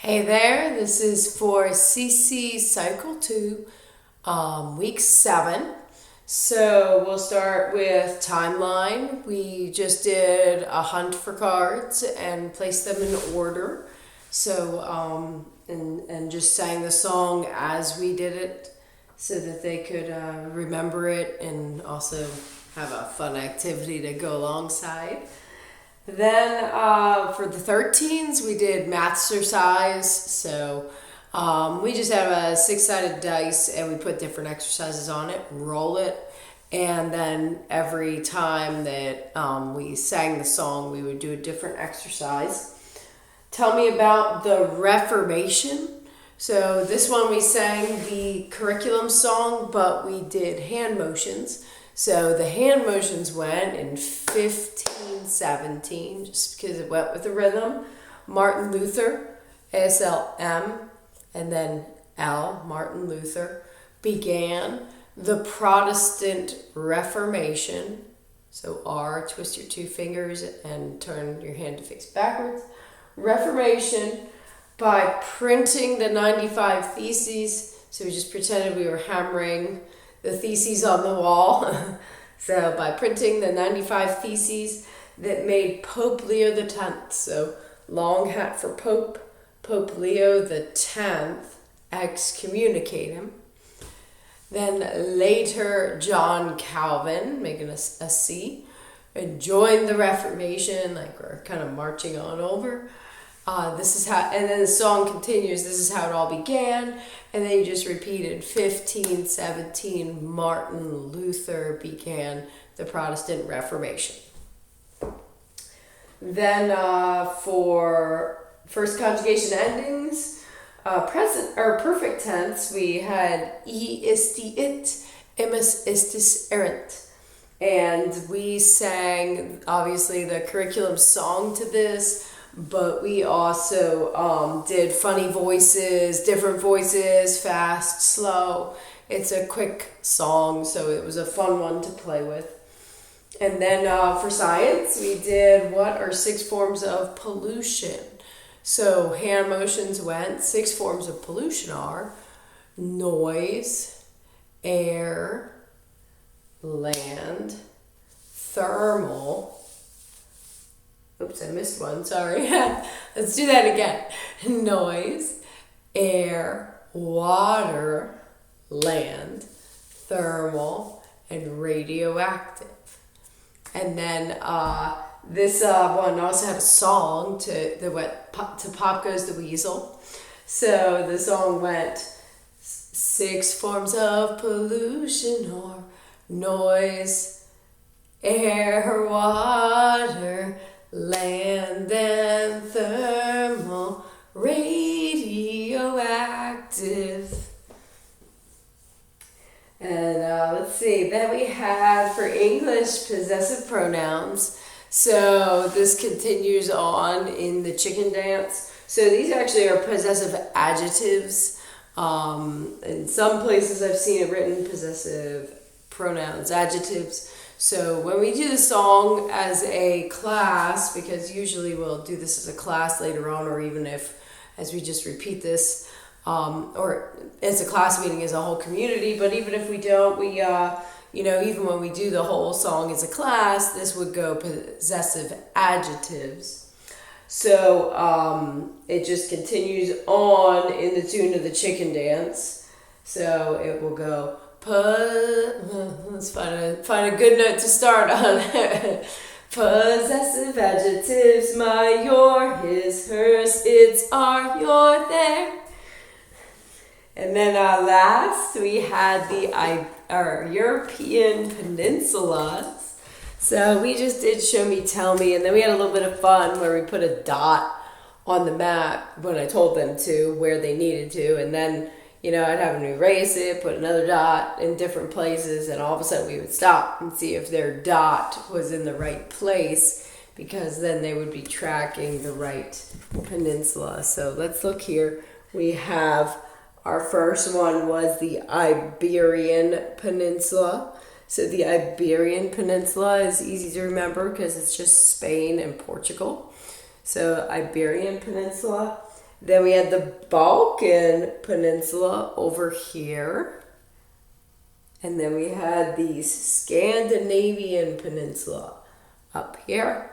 Hey there, this is for CC Cycle 2, week 7. So we'll start with timeline. We just did a hunt for cards and placed them in order. So, and just sang the song as we did it so that they could remember it and also have a fun activity to go alongside. Then for the 13s, we did math exercise. So we just have a 6-sided dice and we put different exercises on it, roll it, and then every time that we sang the song, we would do a different exercise. Tell me about the Reformation. So this one we sang the curriculum song, but we did hand motions. So the hand motions went in 1517, just because it went with the rhythm. Martin Luther, ASL-M, and then L, Martin Luther, began the Protestant Reformation. So R, twist your two fingers and turn your hand to face backwards. Reformation by printing the 95 Theses. So we just pretended we were hammering the theses on the wall. So by printing the 95 Theses that made Pope Leo X, so long hat for Pope, Pope Leo X excommunicate him. Then later John Calvin, making a C, and joined the Reformation, like we're kind of marching on over. This is how, and then the song continues, this is how it all began, and then you just repeated 1517, Martin Luther began the Protestant Reformation. Then for first conjugation endings, present or perfect tense, we had isti it, imus istis erant. And we sang, obviously, the curriculum song to this, but we also did funny voices, different voices, fast, slow. It's a quick song, so it was a fun one to play with. And then for science, we did what are 6 forms of pollution. So hand motions went, 6 forms of pollution are noise, air, land, thermal. Oops, I missed one, sorry. Let's do that again. Noise, air, water, land, thermal, and radioactive. And then this one also had a song that went to Pop Goes the Weasel. So the song went 6 forms of pollution are noise, air, water, land, and thermal, radioactive. And let's see, then we had for English possessive pronouns. So this continues on in the chicken dance. So these actually are possessive adjectives. In some places I've seen it written possessive pronouns, adjectives. So when we do the song as a class, because usually we'll do this as a class later on, or even if as we just repeat this, or as a class meeting as a whole community, but even if we don't, we, even when we do the whole song as a class, this would go possessive adjectives. So it just continues on in the tune of the chicken dance. So it will go, let's find a good note to start on. Possessive adjectives, my, your, his, hers, its, our, your, their. And then last, we had our European peninsulas. So we just did show me, tell me, and then we had a little bit of fun where we put a dot on the map when I told them to, where they needed to, and then, I'd have them erase it, put another dot in different places, and all of a sudden we would stop and see if their dot was in the right place, because then they would be tracking the right peninsula. So let's look here. We have our first one was the Iberian Peninsula. So the Iberian Peninsula is easy to remember because it's just Spain and Portugal. So Iberian Peninsula. Then we had the Balkan Peninsula over here. And then we had the Scandinavian Peninsula up here.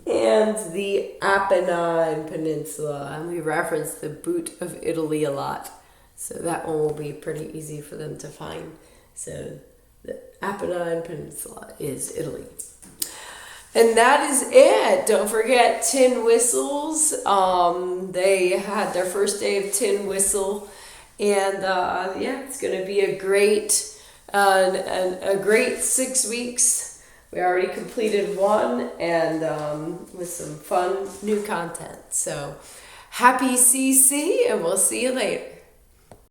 And the Apennine Peninsula. And we referenced the Boot of Italy a lot. So that one will be pretty easy for them to find. So the Apennine Peninsula is Italy. And that is it. Don't forget Tin Whistles. They had their first day of Tin Whistle. And yeah, it's going to be a great 6 weeks. We already completed one, and with some fun new content. So happy CC, and we'll see you later.